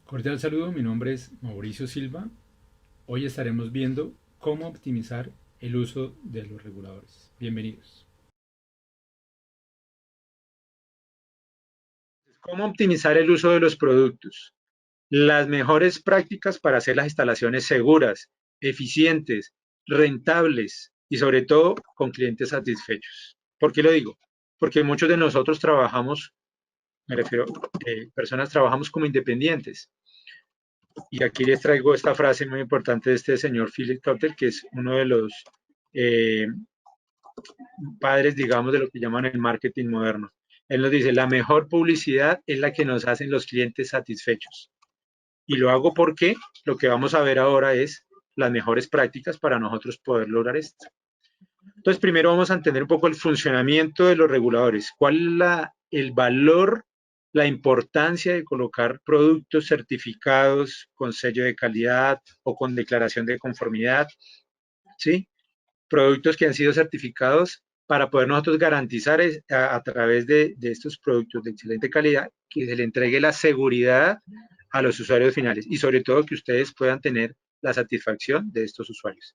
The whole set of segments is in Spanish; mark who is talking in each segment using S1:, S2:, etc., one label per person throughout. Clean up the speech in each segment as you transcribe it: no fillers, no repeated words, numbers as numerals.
S1: Cordial saludo, mi nombre es Mauricio Silva. Hoy estaremos viendo cómo optimizar el uso de los reguladores. Bienvenidos.
S2: ¿Cómo optimizar el uso de los productos? Las mejores prácticas para hacer las instalaciones seguras, eficientes, rentables y sobre todo con clientes satisfechos. ¿Por qué lo digo? Porque muchos de nosotros trabajamos, me refiero, personas trabajamos como independientes. Y aquí les traigo esta frase muy importante de este señor Philip Kotler, que es uno de los eh, padres, digamos, de lo que llaman el marketing moderno. Él nos dice, la mejor publicidad es la que nos hacen los clientes satisfechos. Y lo hago porque lo que vamos a ver ahora es las mejores prácticas para nosotros poder lograr esto. Entonces, primero vamos a entender un poco el funcionamiento de los reguladores. ¿Cuál es el valor, la importancia de colocar productos certificados con sello de calidad o con declaración de conformidad? ¿Sí? Productos que han sido certificados para poder nosotros garantizar a través de estos productos de excelente calidad que se le entregue la seguridad a los usuarios finales y sobre todo que ustedes puedan tener la satisfacción de estos usuarios.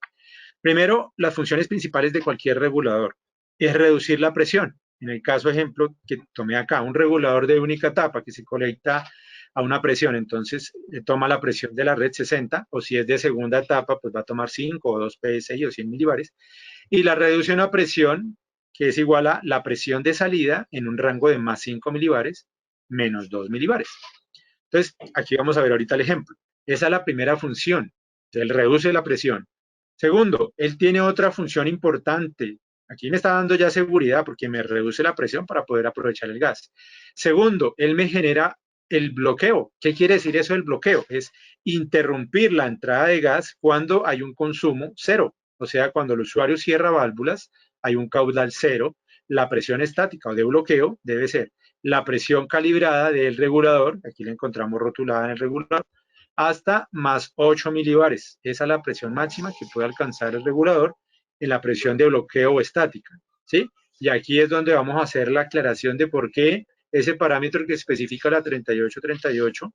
S2: Primero, las funciones principales de cualquier regulador es reducir la presión. En el caso ejemplo que tomé acá, un regulador de única etapa que se conecta a una presión, entonces toma la presión de la red 60, o si es de segunda etapa, pues va a tomar 5 o 2 PSI o 100 milibares, y la reduce a una presión que es igual a la presión de salida en un rango de más 5 milibares menos 2 milibares. Entonces, aquí vamos a ver ahorita el ejemplo. Esa es la primera función. Él reduce la presión. Segundo, él tiene otra función importante. Aquí me está dando ya seguridad porque me reduce la presión para poder aprovechar el gas. Segundo, él me genera el bloqueo. ¿Qué quiere decir eso del bloqueo? Es interrumpir la entrada de gas cuando hay un consumo cero. O sea, cuando el usuario cierra válvulas, hay un caudal cero. La presión estática o de bloqueo debe ser la presión calibrada del regulador, aquí la encontramos rotulada en el regulador, hasta más 8 milibares. Esa es la presión máxima que puede alcanzar el regulador en la presión de bloqueo estática, ¿sí? Y aquí es donde vamos a hacer la aclaración de por qué ese parámetro que especifica la 3838,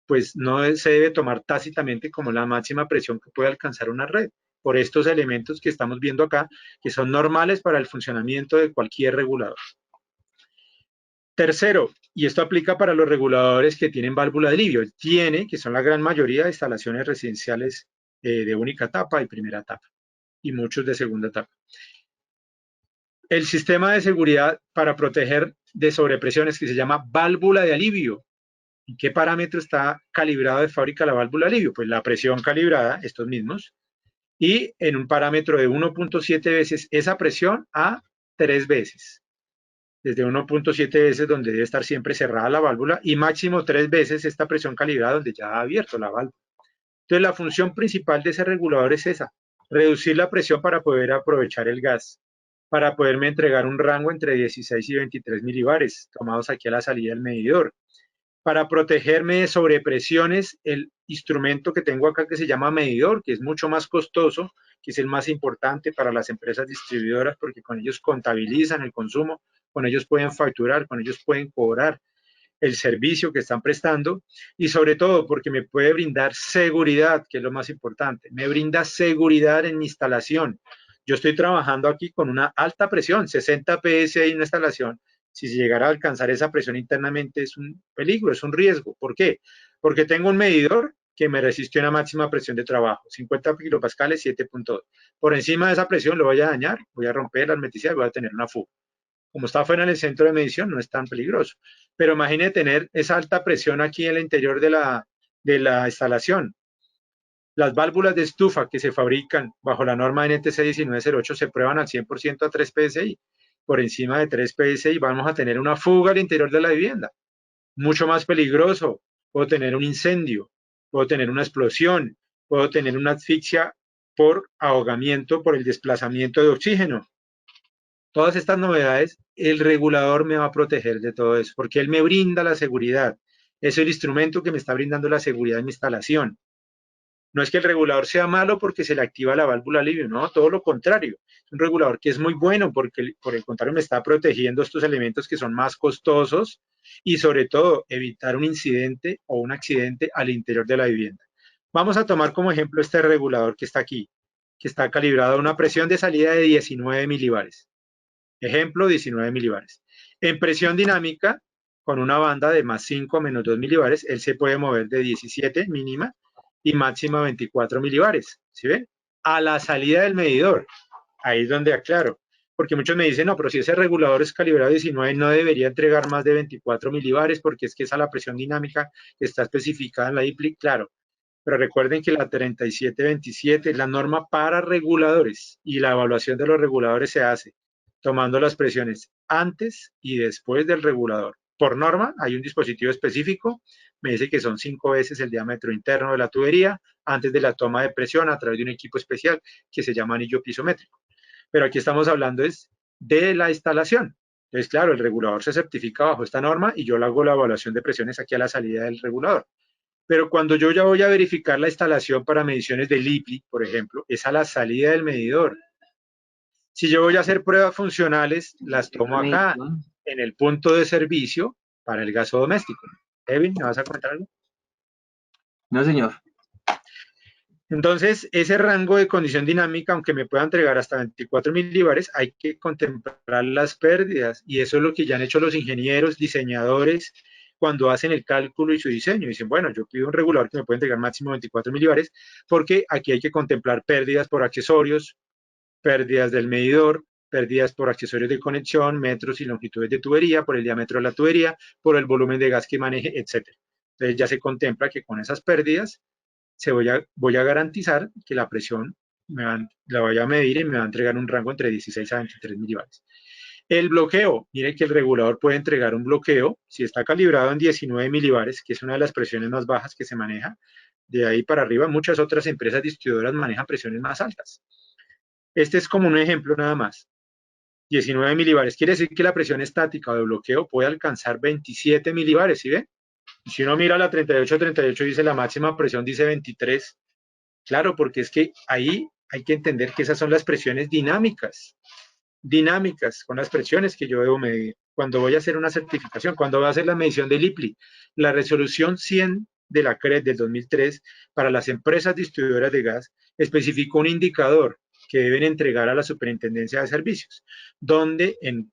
S2: pues no se debe tomar tácitamente como la máxima presión que puede alcanzar una red, por estos elementos que estamos viendo acá, que son normales para el funcionamiento de cualquier regulador. Tercero, y esto aplica para los reguladores que tienen válvula de alivio, tiene, que son la gran mayoría de instalaciones residenciales de única etapa y primera etapa, y muchos de segunda etapa. El sistema de seguridad para proteger de sobrepresiones que se llama válvula de alivio. ¿En qué parámetro está calibrado de fábrica la válvula de alivio? Pues la presión calibrada, estos mismos, y en un parámetro de 1.7 veces esa presión a 3 veces. Desde 1.7 veces donde debe estar siempre cerrada la válvula y máximo 3 veces esta presión calibrada donde ya ha abierto la válvula. Entonces la función principal de ese regulador es esa, reducir la presión para poder aprovechar el gas, para poderme entregar un rango entre 16 y 23 milibares, tomados aquí a la salida del medidor. Para protegerme de sobrepresiones, el instrumento que tengo acá que se llama medidor, que es mucho más costoso, que es el más importante para las empresas distribuidoras porque con ellos contabilizan el consumo, con ellos pueden facturar, con ellos pueden cobrar el servicio que están prestando y sobre todo porque me puede brindar seguridad, que es lo más importante, me brinda seguridad en mi instalación. Yo estoy trabajando aquí con una alta presión, 60 PSI en una instalación. Si se llegara a alcanzar esa presión internamente es un peligro, es un riesgo. ¿Por qué? Porque tengo un medidor que me resiste una máxima presión de trabajo, 50 kilopascales, 7.2. Por encima de esa presión lo voy a dañar, voy a romper la hermeticidad y voy a tener una fuga. Como está fuera en el centro de medición, no es tan peligroso. Pero imagine tener esa alta presión aquí en el interior de la instalación. Las válvulas de estufa que se fabrican bajo la norma NTC 1908 se prueban al 100% a 3 PSI. Por encima de 3 PSI vamos a tener una fuga al interior de la vivienda. Mucho más peligroso. Puedo tener un incendio, puedo tener una explosión, puedo tener una asfixia por ahogamiento, por el desplazamiento de oxígeno. todas estas novedades, el regulador me va a proteger de todo eso, porque él me brinda la seguridad. Es el instrumento que me está brindando la seguridad en mi instalación. No es que el regulador sea malo porque se le activa la válvula alivio, no, todo lo contrario. Es un regulador que es muy bueno porque, por el contrario, me está protegiendo estos elementos que son más costosos y, sobre todo, evitar un incidente o un accidente al interior de la vivienda. Vamos a tomar como ejemplo este regulador que está aquí, que está calibrado a una presión de salida de 19 milibares. Ejemplo, 19 milibares. En presión dinámica, con una banda de más 5 a menos 2 milibares, él se puede mover de 17 mínima y máxima 24 milibares. ¿Sí ven? A la salida del medidor. Ahí es donde aclaro. Porque muchos me dicen, no, pero si ese regulador es calibrado 19, no debería entregar más de 24 milibares porque es que esa es la presión dinámica que está especificada en la IPLI. Claro, pero recuerden que la 3727 es la norma para reguladores y la evaluación de los reguladores se hace tomando las presiones antes y después del regulador. Por norma, hay un dispositivo específico, me dice que son 5 veces el diámetro interno de la tubería antes de la toma de presión a través de un equipo especial que se llama anillo pisométrico. Pero aquí estamos hablando es de la instalación. Entonces, claro, el regulador se certifica bajo esta norma y yo le hago la evaluación de presiones aquí a la salida del regulador. Pero cuando yo ya voy a verificar la instalación para mediciones del IPLI, por ejemplo, es a la salida del medidor. Si yo voy a hacer pruebas funcionales, las tomo acá, en el punto de servicio para el gasto doméstico. Evin, ¿me vas a comentar algo?
S3: No, señor.
S2: Entonces, ese rango de condición dinámica, aunque me pueda entregar hasta 24 milibares, hay que contemplar las pérdidas. Y eso es lo que ya han hecho los ingenieros, diseñadores, cuando hacen el cálculo y su diseño. Dicen, bueno, yo pido un regulador que me puede entregar máximo 24 milibares, porque aquí hay que contemplar pérdidas por accesorios, pérdidas del medidor, pérdidas por accesorios de conexión, metros y longitudes de tubería, por el diámetro de la tubería, por el volumen de gas que maneje, etc. Entonces ya se contempla que con esas pérdidas voy a garantizar que la presión la voy a medir y me va a entregar un rango entre 16 a 23 milibares. El bloqueo, mire que el regulador puede entregar un bloqueo si está calibrado en 19 milibares, que es una de las presiones más bajas que se maneja. De ahí para arriba, muchas otras empresas distribuidoras manejan presiones más altas. Este es como un ejemplo nada más. 19 milibares. Quiere decir que la presión estática o de bloqueo puede alcanzar 27 milibares, ¿sí ven? Si uno mira la 38 dice la máxima presión, dice 23. Claro, porque es que ahí hay que entender que esas son las presiones dinámicas. Dinámicas, con las presiones que yo debo medir. Cuando voy a hacer una certificación, cuando voy a hacer la medición del IPLI, la resolución 100 de la CRED del 2003 para las empresas distribuidoras de gas especificó un indicador que deben entregar a la Superintendencia de Servicios, donde en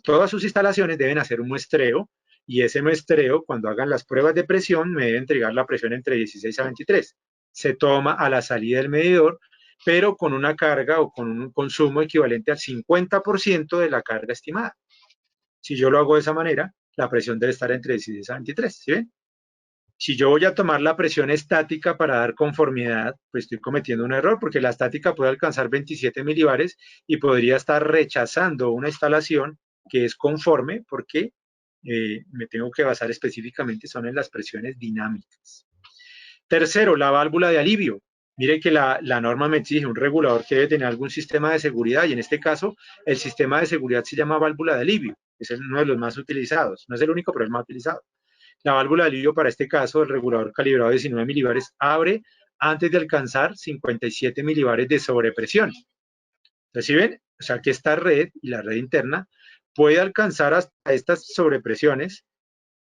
S2: todas sus instalaciones deben hacer un muestreo y ese muestreo, cuando hagan las pruebas de presión, me debe entregar la presión entre 16 a 23. Se toma a la salida del medidor, pero con una carga o con un consumo equivalente al 50% de la carga estimada. Si yo lo hago de esa manera, la presión debe estar entre 16 a 23, ¿sí ven? Si yo voy a tomar la presión estática para dar conformidad, pues estoy cometiendo un error porque la estática puede alcanzar 27 milibares y podría estar rechazando una instalación que es conforme porque me tengo que basar específicamente son en las presiones dinámicas. Tercero, la válvula de alivio. Mire que la norma me exige un regulador que debe tener algún sistema de seguridad y en este caso el sistema de seguridad se llama válvula de alivio. Es uno de los más utilizados. No es el único, pero el más utilizado. La válvula de alivio para este caso, el regulador calibrado de 19 milibares, abre antes de alcanzar 57 milibares de sobrepresión. Entonces, ¿sí ven? O sea que esta red y la red interna puede alcanzar hasta estas sobrepresiones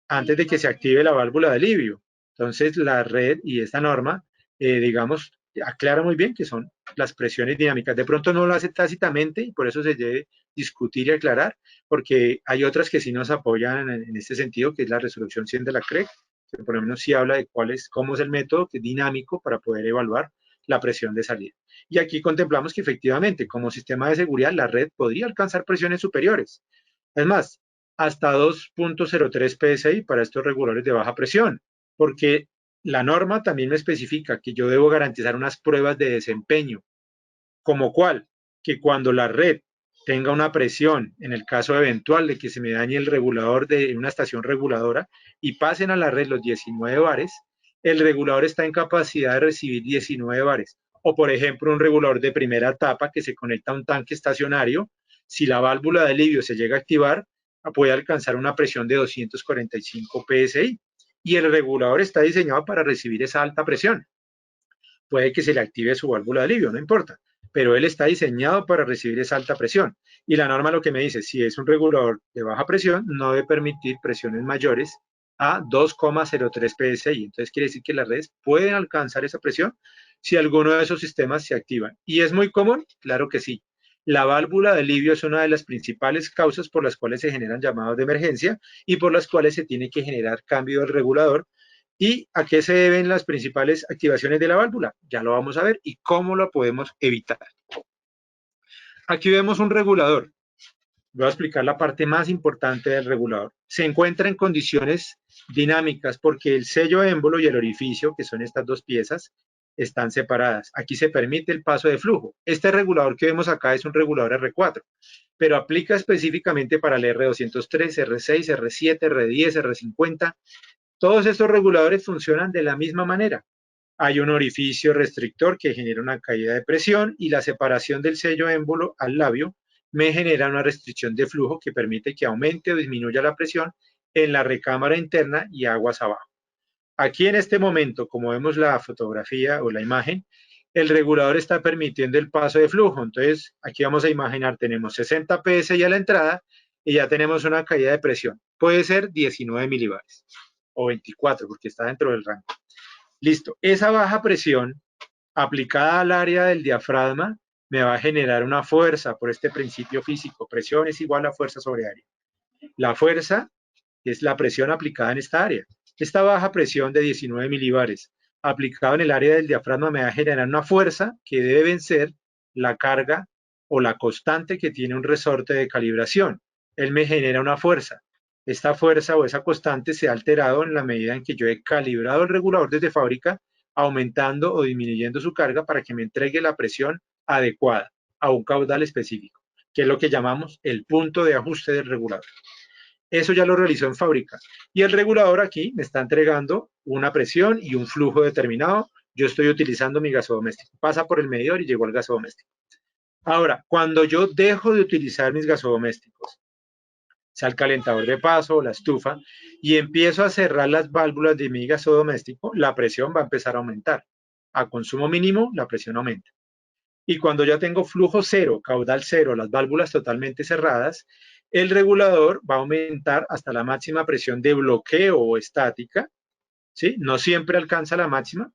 S2: antes de que se active la válvula de alivio. Entonces, la red y esta norma, digamos, aclara muy bien que son las presiones dinámicas. De pronto no lo hace tácitamente y por eso se debe discutir y aclarar, porque hay otras que sí nos apoyan en este sentido, que es la resolución 100 de la CREG, que por lo menos sí habla de cómo es el método que es dinámico para poder evaluar la presión de salida. Y aquí contemplamos que efectivamente, como sistema de seguridad, la red podría alcanzar presiones superiores. Es más, hasta 2.03 PSI para estos reguladores de baja presión, porque la norma también me especifica que yo debo garantizar unas pruebas de desempeño, como cuál, que cuando la red tenga una presión, en el caso eventual de que se me dañe el regulador de una estación reguladora y pasen a la red los 19 bares, el regulador está en capacidad de recibir 19 bares. O por ejemplo, un regulador de primera etapa que se conecta a un tanque estacionario, Si la válvula de alivio se llega a activar, puede alcanzar una presión de 245 psi y el regulador está diseñado para recibir esa alta presión. Puede que se le active su válvula de alivio, no importa, pero él está diseñado para recibir esa alta presión. Y la norma lo que me dice, si es un regulador de baja presión, no debe permitir presiones mayores a 2,03 psi. Entonces quiere decir que las redes pueden alcanzar esa presión si alguno de esos sistemas se activan. ¿Y es muy común? Claro que sí. La válvula de alivio es una de las principales causas por las cuales se generan llamados de emergencia y por las cuales se tiene que generar cambio del regulador. ¿Y a qué se deben las principales activaciones de la válvula? Ya lo vamos a ver y cómo lo podemos evitar. Aquí vemos un regulador. Voy a explicar la parte más importante del regulador. Se encuentra en condiciones dinámicas porque el sello émbolo y el orificio, que son estas dos piezas, están separadas. Aquí se permite el paso de flujo. Este regulador que vemos acá es un regulador R4, pero aplica específicamente para el R203, R6, R7, R10, R50. Todos estos reguladores funcionan de la misma manera. Hay un orificio restrictor que genera una caída de presión y la separación del sello émbolo al labio me genera una restricción de flujo que permite que aumente o disminuya la presión en la recámara interna y aguas abajo. Aquí en este momento, como vemos la fotografía o la imagen, el regulador está permitiendo el paso de flujo. Entonces, aquí vamos a imaginar, tenemos 60 psi a la entrada y ya tenemos una caída de presión. Puede ser 19 milibares o 24 porque está dentro del rango. Listo, esa baja presión aplicada al área del diafragma me va a generar una fuerza por este principio físico. Presión es igual a fuerza sobre área. La fuerza es la presión aplicada en esta área. Esta baja presión de 19 milibares aplicada en el área del diafragma me va a generar una fuerza que debe vencer la carga o la constante que tiene un resorte de calibración. Él me genera una fuerza. Esta fuerza o esa constante se ha alterado en la medida en que yo he calibrado el regulador desde fábrica, aumentando o disminuyendo su carga para que me entregue la presión adecuada a un caudal específico, que es lo que llamamos el punto de ajuste del regulador. Eso ya lo realizó en fábrica. Y el regulador aquí me está entregando una presión y un flujo determinado. Yo estoy utilizando mi gasodoméstico. Pasa por el medidor y llegó al gasodoméstico. Ahora, cuando yo dejo de utilizar mis gasodomésticos, sea el calentador de paso o la estufa, y empiezo a cerrar las válvulas de mi gasodoméstico, la presión va a empezar a aumentar. A consumo mínimo, la presión aumenta. Y cuando ya tengo flujo cero, caudal cero, las válvulas totalmente cerradas, el regulador va a aumentar hasta la máxima presión de bloqueo o estática, ¿sí? No siempre alcanza la máxima.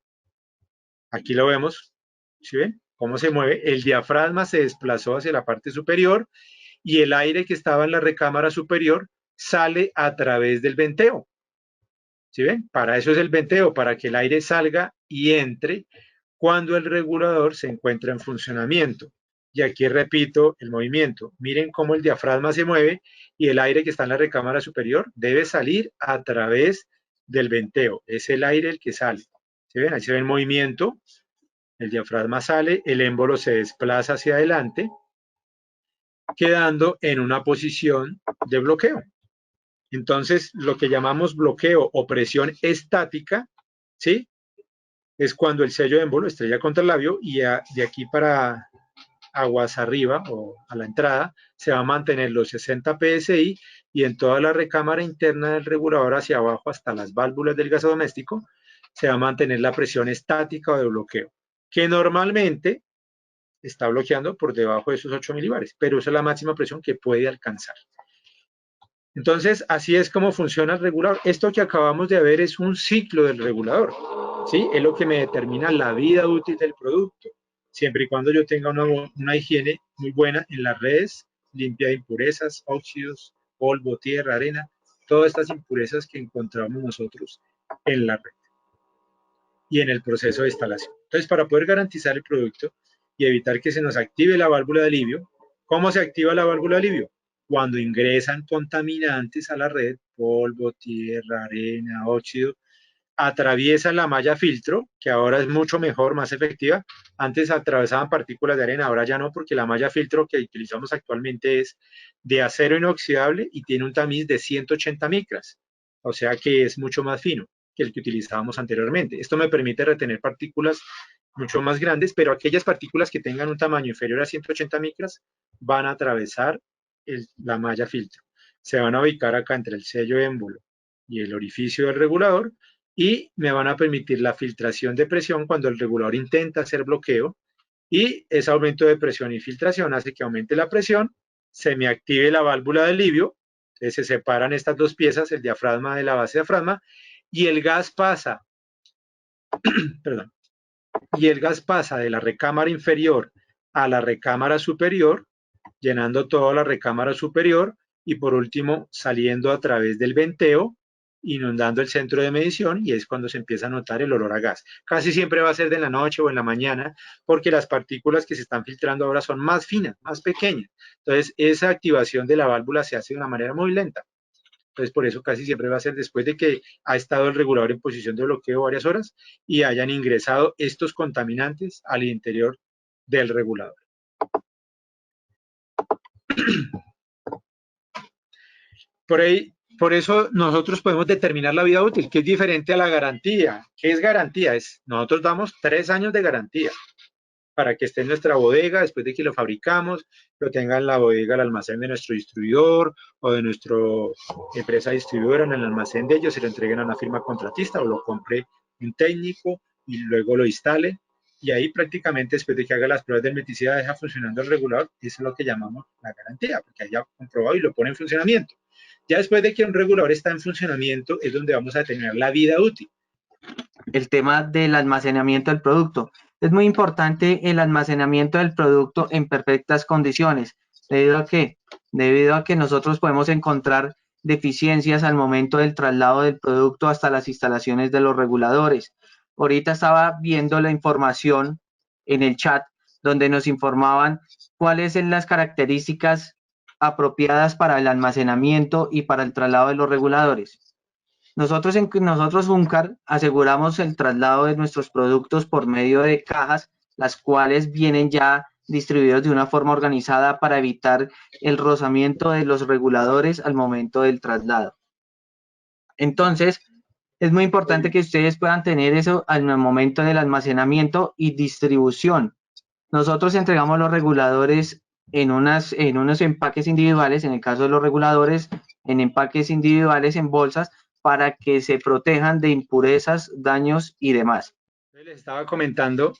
S2: Aquí lo vemos, ¿sí ven? Cómo se mueve. El diafragma se desplazó hacia la parte superior y el aire que estaba en la recámara superior sale a través del venteo. ¿Sí ven? Para eso es el venteo, para que el aire salga y entre cuando el regulador se encuentra en funcionamiento. Y aquí repito el movimiento. Miren cómo el diafragma se mueve y el aire que está en la recámara superior debe salir a través del venteo. Es el aire el que sale. ¿Sí ven? Ahí se ve el movimiento. El diafragma sale, el émbolo se desplaza hacia adelante, quedando en una posición de bloqueo. Entonces, lo que llamamos bloqueo o presión estática, ¿sí? Es cuando el sello de émbolo estrella contra el labio y de aquí para aguas arriba o a la entrada se va a mantener los 60 psi y en toda la recámara interna del regulador hacia abajo hasta las válvulas del gasodoméstico se va a mantener la presión estática o de bloqueo, que normalmente está bloqueando por debajo de esos 8 milibares, pero esa es la máxima presión que puede alcanzar. Entonces, así es como funciona el regulador. Esto que acabamos de ver es un ciclo del regulador, ¿sí? Es lo que me determina la vida útil del producto, siempre y cuando yo tenga una higiene muy buena en las redes, limpia de impurezas, óxidos, polvo, tierra, arena, todas estas impurezas que encontramos nosotros en la red y en el proceso de instalación. Entonces, para poder garantizar el producto y evitar que se nos active la válvula de alivio, ¿cómo se activa la válvula de alivio? Cuando ingresan contaminantes a la red, polvo, tierra, arena, óxido, atraviesan la malla filtro, que ahora es mucho mejor, más efectiva. Antes atravesaban partículas de arena, ahora ya no, porque la malla filtro que utilizamos actualmente es de acero inoxidable y tiene un tamiz de 180 micras, o sea que es mucho más fino que el que utilizábamos anteriormente. Esto me permite retener partículas mucho más grandes, pero aquellas partículas que tengan un tamaño inferior a 180 micras van a atravesar la malla filtro. Se van a ubicar acá entre el sello émbolo y el orificio del regulador y me van a permitir la filtración de presión cuando el regulador intenta hacer bloqueo, y ese aumento de presión y filtración hace que aumente la presión, se me active la válvula de alivio, entonces se separan estas dos piezas, el diafragma de la base de diafragma, y el gas pasa, perdón, y el gas pasa de la recámara inferior a la recámara superior, llenando toda la recámara superior y por último saliendo a través del venteo, inundando el centro de medición, y es cuando se empieza a notar el olor a gas. Casi siempre va a ser de la noche o en la mañana, porque las partículas que se están filtrando ahora son más finas, más pequeñas. Entonces, esa activación de la válvula se hace de una manera muy lenta. Entonces, por eso casi siempre va a ser después de que ha estado el regulador en posición de bloqueo varias horas y hayan ingresado estos contaminantes al interior del regulador. Por eso nosotros podemos determinar la vida útil, que es diferente a la garantía. ¿Qué es garantía? Nosotros damos 3 años de garantía para que esté en nuestra bodega después de que lo fabricamos, lo tenga en la bodega, el almacén de nuestro distribuidor o de nuestra empresa distribuidora, en el almacén de ellos, se lo entreguen a una firma contratista o lo compre un técnico y luego lo instale. Y ahí prácticamente después de que haga las pruebas de hermeticidad deja funcionando el regulador. Eso es lo que llamamos la garantía, porque haya comprobado y lo pone en funcionamiento. Ya después de que un regulador está en funcionamiento es donde vamos a determinar la vida útil.
S3: El tema del almacenamiento del producto. Es muy importante el almacenamiento del producto en perfectas condiciones. ¿Debido a qué? Debido a que nosotros podemos encontrar deficiencias al momento del traslado del producto hasta las instalaciones de los reguladores. Ahorita estaba viendo la información en el chat donde nos informaban cuáles son las características apropiadas para el almacenamiento y para el traslado de los reguladores. Nosotros Uncar aseguramos el traslado de nuestros productos por medio de cajas, las cuales vienen ya distribuidos de una forma organizada para evitar el rozamiento de los reguladores al momento del traslado. Entonces, es muy importante que ustedes puedan tener eso al momento del almacenamiento y distribución. Nosotros entregamos los reguladores en unos empaques individuales, en el caso de los reguladores, en empaques individuales en bolsas, para que se protejan de impurezas, daños y demás.
S2: Les estaba comentando,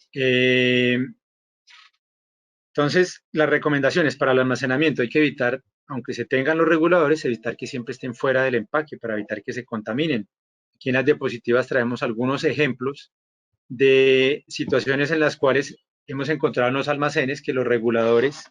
S2: entonces las recomendaciones para el almacenamiento: hay que evitar, aunque se tengan los reguladores, evitar que siempre estén fuera del empaque para evitar que se contaminen. Aquí en las diapositivas traemos algunos ejemplos de situaciones en las cuales hemos encontrado en los almacenes que los reguladores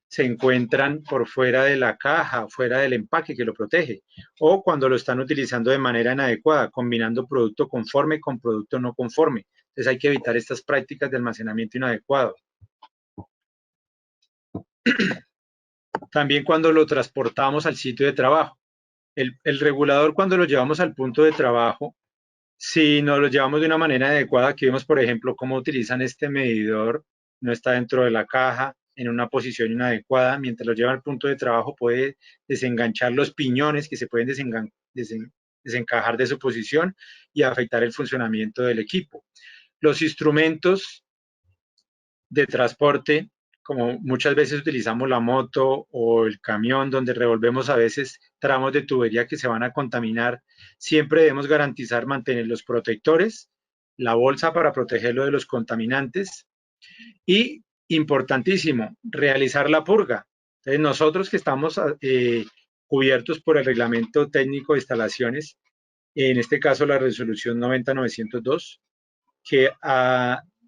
S2: se encuentran por fuera de la caja, fuera del empaque que lo protege, o cuando lo están utilizando de manera inadecuada, combinando producto conforme con producto no conforme. Entonces hay que evitar estas prácticas de almacenamiento inadecuado. También cuando lo transportamos al sitio de trabajo. El regulador, cuando lo llevamos al punto de trabajo, si nos lo llevamos de una manera adecuada, aquí vemos, por ejemplo, cómo utilizan este medidor, no está dentro de la caja, en una posición inadecuada. Mientras lo lleva al punto de trabajo, puede desenganchar los piñones que se pueden desencajar de su posición y afectar el funcionamiento del equipo. Los instrumentos de transporte, como muchas veces utilizamos la moto o el camión, donde revolvemos a veces tramos de tubería que se van a contaminar, siempre debemos garantizar mantener los protectores, la bolsa para protegerlo de los contaminantes y, importantísimo, realizar la purga. Entonces, nosotros que estamos cubiertos por el Reglamento Técnico de Instalaciones, en este caso la resolución 90-902, que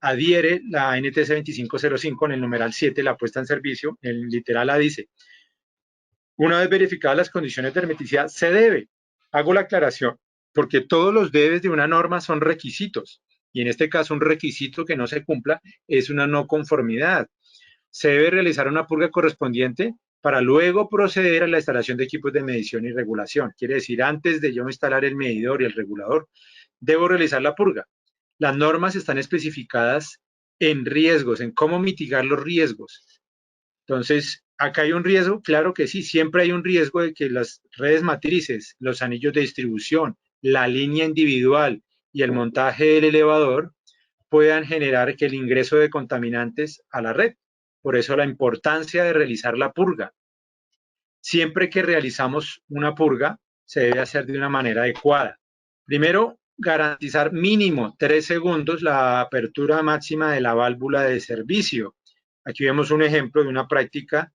S2: adhiere la NTC 2505 en el numeral 7, la puesta en servicio, en literal A dice: una vez verificadas las condiciones de hermeticidad, se debe. Hago la aclaración, porque todos los debes de una norma son requisitos, y en este caso un requisito que no se cumpla es una no conformidad. Se debe realizar una purga correspondiente para luego proceder a la instalación de equipos de medición y regulación. Quiere decir, antes de yo instalar el medidor y el regulador, debo realizar la purga. Las normas están especificadas en riesgos, en cómo mitigar los riesgos. Entonces, ¿acá hay un riesgo? Claro que sí, siempre hay un riesgo de que las redes matrices, los anillos de distribución, la línea individual y el montaje del elevador puedan generar que el ingreso de contaminantes a la red. Por eso la importancia de realizar la purga. Siempre que realizamos una purga, se debe hacer de una manera adecuada. Primero, garantizar mínimo 3 segundos la apertura máxima de la válvula de servicio. Aquí vemos un ejemplo de una práctica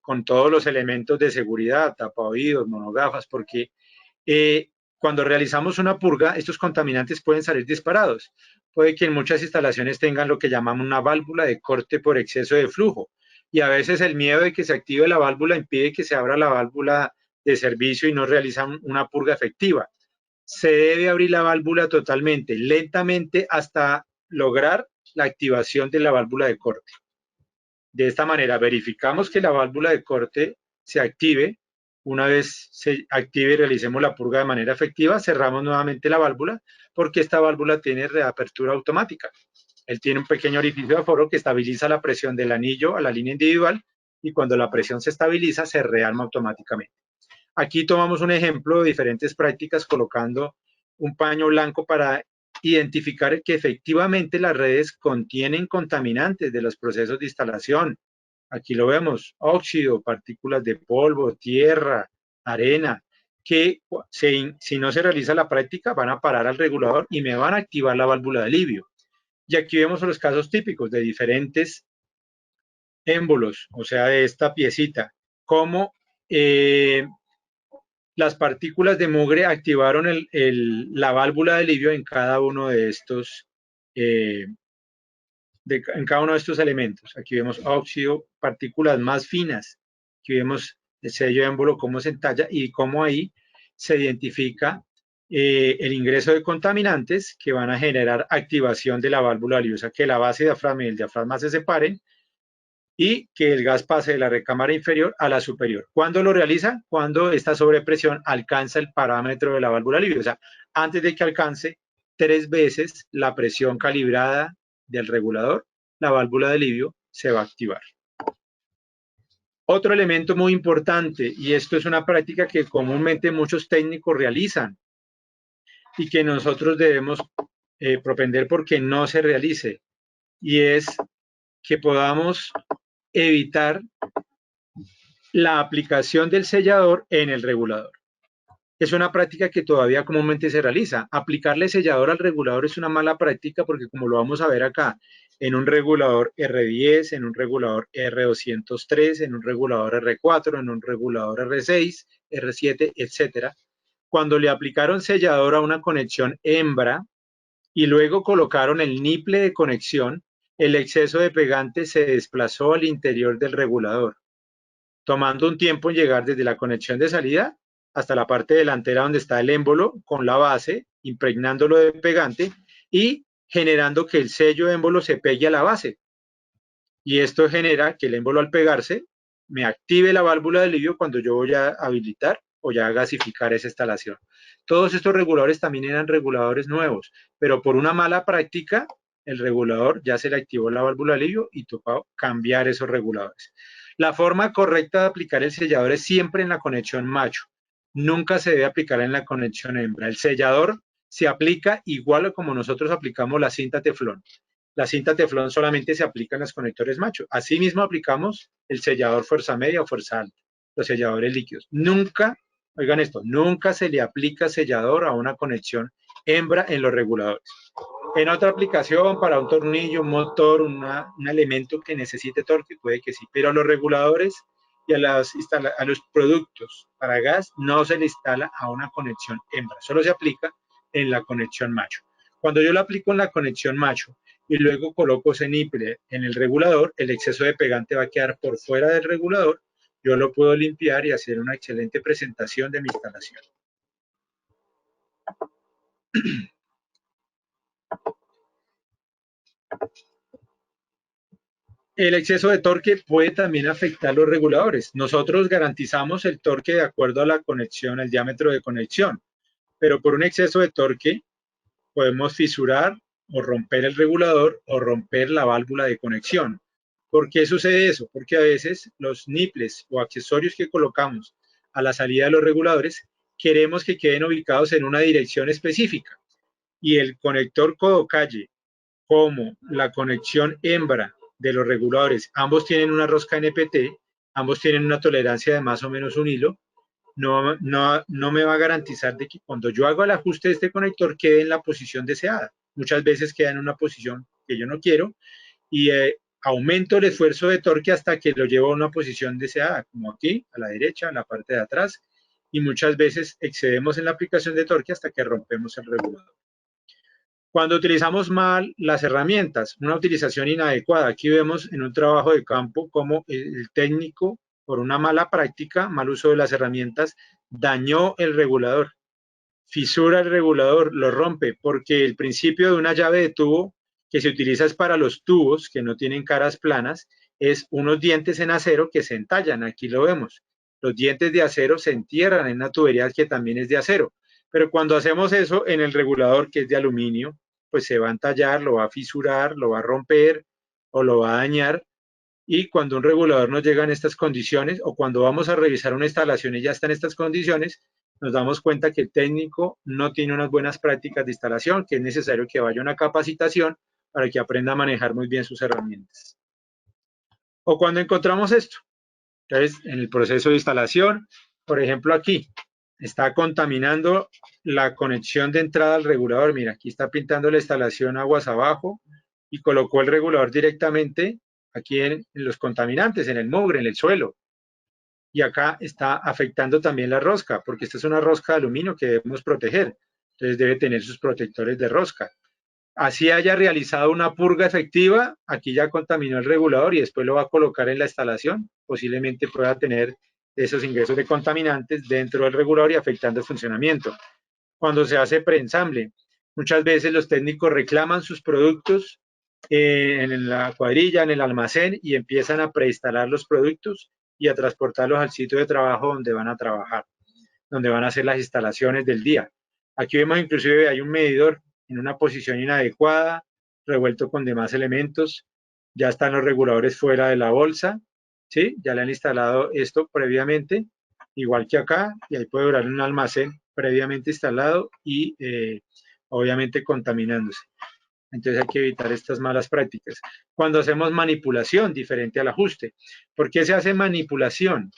S2: con todos los elementos de seguridad, tapaoídos, monogafas, porque cuando realizamos una purga, estos contaminantes pueden salir disparados. Puede que en muchas instalaciones tengan lo que llamamos una válvula de corte por exceso de flujo. Y a veces el miedo de que se active la válvula impide que se abra la válvula de servicio y no realizan una purga efectiva. Se debe abrir la válvula totalmente, lentamente, hasta lograr la activación de la válvula de corte. De esta manera verificamos que la válvula de corte se active. Una vez se active y realicemos la purga de manera efectiva, cerramos nuevamente la válvula porque esta válvula tiene reapertura automática. Él tiene un pequeño orificio de aforo que estabiliza la presión del anillo a la línea individual y cuando la presión se estabiliza se rearma automáticamente. Aquí tomamos un ejemplo de diferentes prácticas colocando un paño blanco para identificar que efectivamente las redes contienen contaminantes de los procesos de instalación. Aquí lo vemos, óxido, partículas de polvo, tierra, arena, que si no se realiza la práctica van a parar al regulador y me van a activar la válvula de alivio. Y aquí vemos los casos típicos de diferentes émbolos, o sea, de esta piecita, como las partículas de mugre activaron la válvula de alivio en cada uno de estos elementos. Aquí vemos óxido, partículas más finas. Aquí vemos el sello de émbolo, cómo se entalla y cómo ahí se identifica el ingreso de contaminantes que van a generar activación de la válvula de alivio, o sea, que la base diafragma y el diafragma se separen y que el gas pase de la recámara inferior a la superior. ¿Cuándo lo realiza? Cuando esta sobrepresión alcanza el parámetro de la válvula de alivio, o sea, antes de que alcance 3 veces la presión calibrada del regulador, la válvula de alivio se va a activar. Otro elemento muy importante, y esto es una práctica que comúnmente muchos técnicos realizan y que nosotros debemos propender porque no se realice, y es que podamos evitar la aplicación del sellador en el regulador. Es una práctica que todavía comúnmente se realiza. Aplicarle sellador al regulador es una mala práctica porque, como lo vamos a ver acá, en un regulador R10, en un regulador R203, en un regulador R4, en un regulador R6, R7, etcétera, cuando le aplicaron sellador a una conexión hembra y luego colocaron el niple de conexión, el exceso de pegante se desplazó al interior del regulador, tomando un tiempo en llegar desde la conexión de salida hasta la parte delantera donde está el émbolo con la base, impregnándolo de pegante y generando que el sello de émbolo se pegue a la base. Y esto genera que el émbolo al pegarse me active la válvula de alivio cuando yo voy a habilitar o ya a gasificar esa instalación. Todos estos reguladores también eran reguladores nuevos, pero por una mala práctica el regulador ya se le activó la válvula de alivio y tocó cambiar esos reguladores. La forma correcta de aplicar el sellador es siempre en la conexión macho. Nunca se debe aplicar en la conexión hembra. El sellador se aplica igual a como nosotros aplicamos la cinta teflón. La cinta teflón solamente se aplica en los conectores macho. Asimismo aplicamos el sellador fuerza media o fuerza alta, los selladores líquidos. Nunca, oigan esto, nunca se le aplica sellador a una conexión hembra en los reguladores. En otra aplicación, para un tornillo, un motor, un elemento que necesite torque, puede que sí, pero a los reguladores y a los productos para gas no se le instala a una conexión hembra, solo se aplica en la conexión macho. Cuando yo lo aplico en la conexión macho y luego coloco ese niple en el regulador, el exceso de pegante va a quedar por fuera del regulador, yo lo puedo limpiar y hacer una excelente presentación de mi instalación. El exceso de torque puede también afectar los reguladores. Nosotros garantizamos el torque de acuerdo a la conexión, el diámetro de conexión, pero por un exceso de torque podemos fisurar o romper el regulador o romper la válvula de conexión. ¿Por qué sucede eso? Porque a veces los niples o accesorios que colocamos a la salida de los reguladores queremos que queden ubicados en una dirección específica y el conector codo-calle como la conexión hembra de los reguladores, ambos tienen una rosca NPT, ambos tienen una tolerancia de más o menos un hilo, no me va a garantizar de que cuando yo hago el ajuste de este conector quede en la posición deseada. Muchas veces queda en una posición que yo no quiero y aumento el esfuerzo de torque hasta que lo llevo a una posición deseada, como aquí, a la derecha, en la parte de atrás, y muchas veces excedemos en la aplicación de torque hasta que rompemos el regulador. Cuando utilizamos mal las herramientas, una utilización inadecuada, aquí vemos en un trabajo de campo cómo el técnico, por una mala práctica, mal uso de las herramientas, dañó el regulador, fisura el regulador, lo rompe, porque el principio de una llave de tubo que se utiliza es para los tubos que no tienen caras planas, es unos dientes en acero que se entallan, aquí lo vemos. Los dientes de acero se entierran en una tubería que también es de acero, pero cuando hacemos eso en el regulador que es de aluminio, pues se va a entallar, lo va a fisurar, lo va a romper o lo va a dañar. Y cuando un regulador no llega en estas condiciones o cuando vamos a revisar una instalación y ya está en estas condiciones, nos damos cuenta que el técnico no tiene unas buenas prácticas de instalación, que es necesario que vaya a una capacitación para que aprenda a manejar muy bien sus herramientas. O cuando encontramos esto, entonces en el proceso de instalación, por ejemplo aquí, está contaminando la conexión de entrada al regulador. Mira, aquí está pintando la instalación aguas abajo y colocó el regulador directamente aquí en los contaminantes, en el mugre, en el suelo. Y acá está afectando también la rosca, porque esta es una rosca de aluminio que debemos proteger. Entonces debe tener sus protectores de rosca. Así haya realizado una purga efectiva, aquí ya contaminó el regulador y después lo va a colocar en la instalación. Posiblemente pueda tener esos ingresos de contaminantes dentro del regulador y afectando el funcionamiento. Cuando se hace preensamble, muchas veces los técnicos reclaman sus productos en la cuadrilla, en el almacén y empiezan a preinstalar los productos y a transportarlos al sitio de trabajo donde van a trabajar, donde van a hacer las instalaciones del día. Aquí vemos inclusive hay un medidor en una posición inadecuada, revuelto con demás elementos, ya están los reguladores fuera de la bolsa, ¿sí? Ya le han instalado esto previamente, igual que acá, y ahí puede durar un almacén previamente instalado y obviamente contaminándose. Entonces hay que evitar estas malas prácticas. Cuando hacemos manipulación, diferente al ajuste. ¿Por qué se hace manipulación?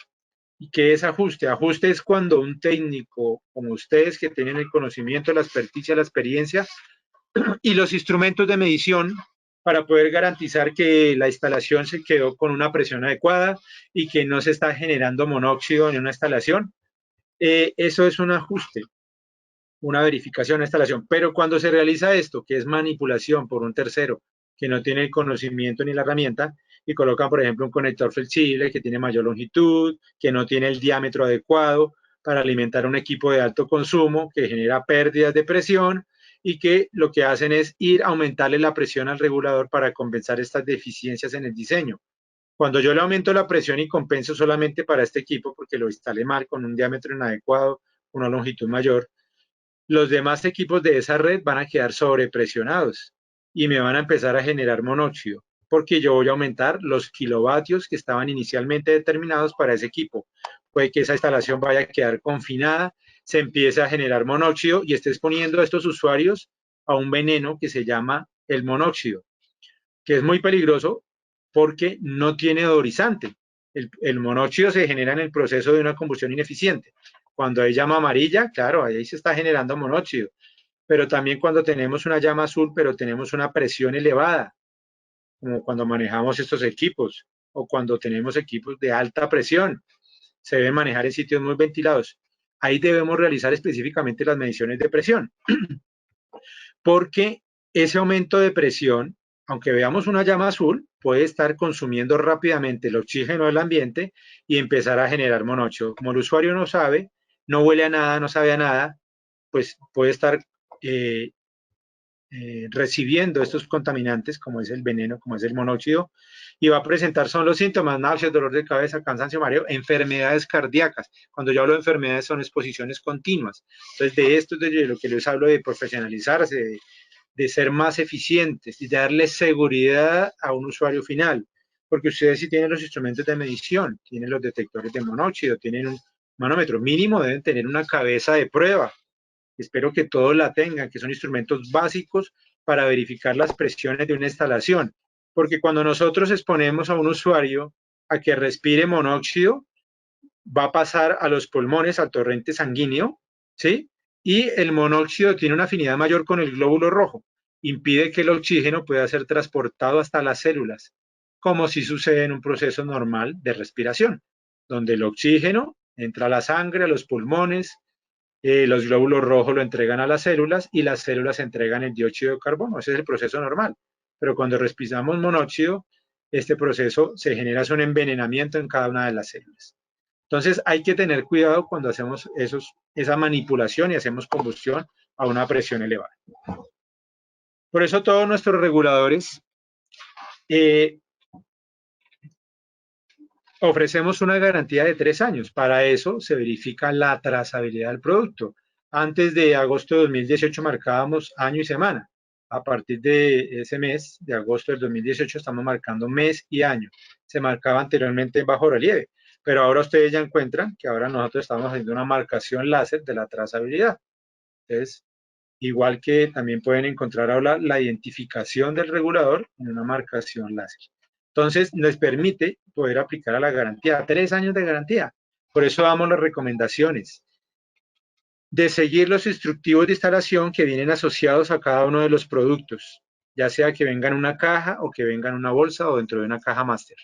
S2: ¿Y qué es ajuste? Ajuste es cuando un técnico como ustedes que tienen el conocimiento, la experticia, la experiencia y los instrumentos de medición para poder garantizar que la instalación se quedó con una presión adecuada y que no se está generando monóxido en una instalación. Eso es un ajuste, una verificación de instalación. Pero cuando se realiza esto, que es manipulación por un tercero que no tiene el conocimiento ni la herramienta, y colocan, por ejemplo, un conector flexible que tiene mayor longitud, que no tiene el diámetro adecuado para alimentar un equipo de alto consumo, que genera pérdidas de presión y que lo que hacen es ir a aumentarle la presión al regulador para compensar estas deficiencias en el diseño. Cuando yo le aumento la presión y compenso solamente para este equipo porque lo instalé mal con un diámetro inadecuado, una longitud mayor, los demás equipos de esa red van a quedar sobrepresionados y me van a empezar a generar monóxido, porque yo voy a aumentar los kilovatios que estaban inicialmente determinados para ese equipo. Puede que esa instalación vaya a quedar confinada, se empiece a generar monóxido y esté exponiendo a estos usuarios a un veneno que se llama el monóxido, que es muy peligroso porque no tiene odorizante. El monóxido se genera en el proceso de una combustión ineficiente. Cuando hay llama amarilla, claro, ahí se está generando monóxido. Pero también cuando tenemos una llama azul, pero tenemos una presión elevada, como cuando manejamos estos equipos o cuando tenemos equipos de alta presión, se deben manejar en sitios muy ventilados. Ahí debemos realizar específicamente las mediciones de presión, porque ese aumento de presión, aunque veamos una llama azul, puede estar consumiendo rápidamente el oxígeno del ambiente y empezar a generar monóxido. Como el usuario no sabe, no huele a nada, no sabe a nada, pues puede estar recibiendo estos contaminantes, como es el veneno, como es el monóxido, y va a presentar, son los síntomas: náuseas, dolor de cabeza, cansancio, mareo, enfermedades cardíacas. Cuando yo hablo de enfermedades son exposiciones continuas. Entonces, de esto es de lo que les hablo, de profesionalizarse, de ser más eficientes y de darle seguridad a un usuario final. Porque ustedes sí tienen los instrumentos de medición, tienen los detectores de monóxido, tienen un manómetro mínimo, deben tener una cabeza de prueba. Espero que todos la tengan, que son instrumentos básicos para verificar las presiones de una instalación, porque cuando nosotros exponemos a un usuario a que respire monóxido, va a pasar a los pulmones, al torrente sanguíneo, ¿sí? Y el monóxido tiene una afinidad mayor con el glóbulo rojo, impide que el oxígeno pueda ser transportado hasta las células, como si sucede en un proceso normal de respiración, donde el oxígeno entra a la sangre, a los pulmones, los glóbulos rojos lo entregan a las células y las células entregan el dióxido de carbono. Ese es el proceso normal. Pero cuando respiramos monóxido, este proceso se genera un envenenamiento en cada una de las células. Entonces hay que tener cuidado cuando hacemos esa manipulación y hacemos combustión a una presión elevada. Por eso todos nuestros reguladores ofrecemos una garantía de 3 años. Para eso se verifica la trazabilidad del producto. Antes de agosto de 2018 marcábamos año y semana. A partir de ese mes, de agosto del 2018, estamos marcando mes y año. Se marcaba anteriormente en bajo relieve, pero ahora ustedes ya encuentran que ahora nosotros estamos haciendo una marcación láser de la trazabilidad. Entonces, igual que también pueden encontrar ahora la identificación del regulador en una marcación láser. Entonces, les permite poder aplicar a la garantía, 3 años de garantía. Por eso damos las recomendaciones de seguir los instructivos de instalación que vienen asociados a cada uno de los productos, ya sea que venga en una caja o que venga en una bolsa o dentro de una caja máster.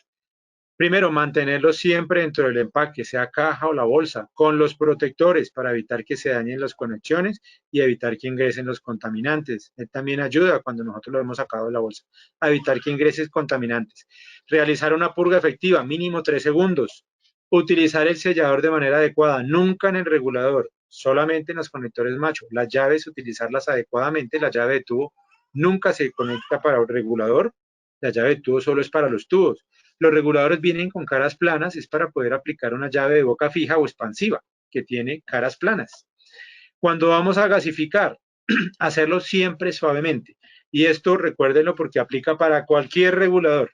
S2: Primero, mantenerlo siempre dentro del empaque, sea caja o la bolsa, con los protectores para evitar que se dañen las conexiones y evitar que ingresen los contaminantes. Él también ayuda cuando nosotros lo hemos sacado de la bolsa, a evitar que ingresen contaminantes. Realizar una purga efectiva, mínimo 3 segundos. Utilizar el sellador de manera adecuada, nunca en el regulador, solamente en los conectores macho. Las llaves, utilizarlas adecuadamente. La llave de tubo nunca se conecta para el regulador. La llave de tubo solo es para los tubos. Los reguladores vienen con caras planas, es para poder aplicar una llave de boca fija o expansiva, que tiene caras planas. Cuando vamos a gasificar, hacerlo siempre suavemente. Y esto recuérdenlo porque aplica para cualquier regulador,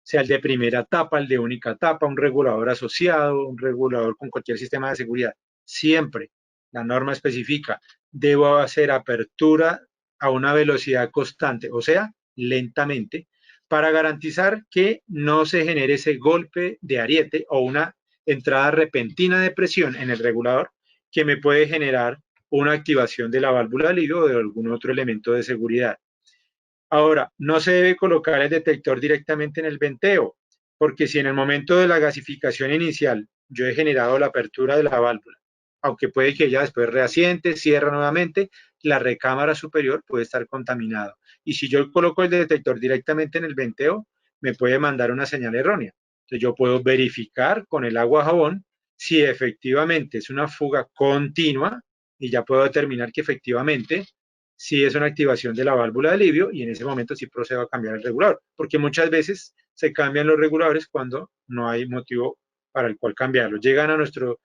S2: sea el de primera tapa, el de única tapa, un regulador asociado, un regulador con cualquier sistema de seguridad. Siempre la norma especifica, debo hacer apertura a una velocidad constante, o sea, lentamente, para garantizar que no se genere ese golpe de ariete o una entrada repentina de presión en el regulador que me puede generar una activación de la válvula de alivio o de algún otro elemento de seguridad. Ahora, no se debe colocar el detector directamente en el venteo, porque si en el momento de la gasificación inicial yo he generado la apertura de la válvula, aunque puede que ella después reasiente, cierra nuevamente, la recámara superior puede estar contaminada. Y si yo coloco el detector directamente en el venteo, me puede mandar una señal errónea. Entonces yo puedo verificar con el agua jabón si efectivamente es una fuga continua y ya puedo determinar que efectivamente sí es una activación de la válvula de alivio y en ese momento sí procedo a cambiar el regulador, porque muchas veces se cambian los reguladores cuando no hay motivo para el cual cambiarlo. Llegan a nuestro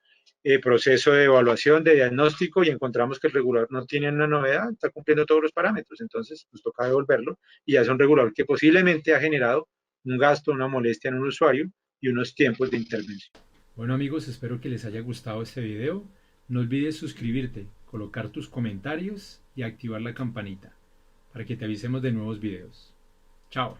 S2: proceso de evaluación, de diagnóstico y encontramos que el regulador no tiene una novedad, está cumpliendo todos los parámetros, entonces nos toca devolverlo y ya es un regulador que posiblemente ha generado un gasto, una molestia en un usuario y unos tiempos de intervención.
S1: Bueno amigos, espero que les haya gustado este video. No olvides suscribirte, colocar tus comentarios y activar la campanita para que te avisemos de nuevos videos. Chao.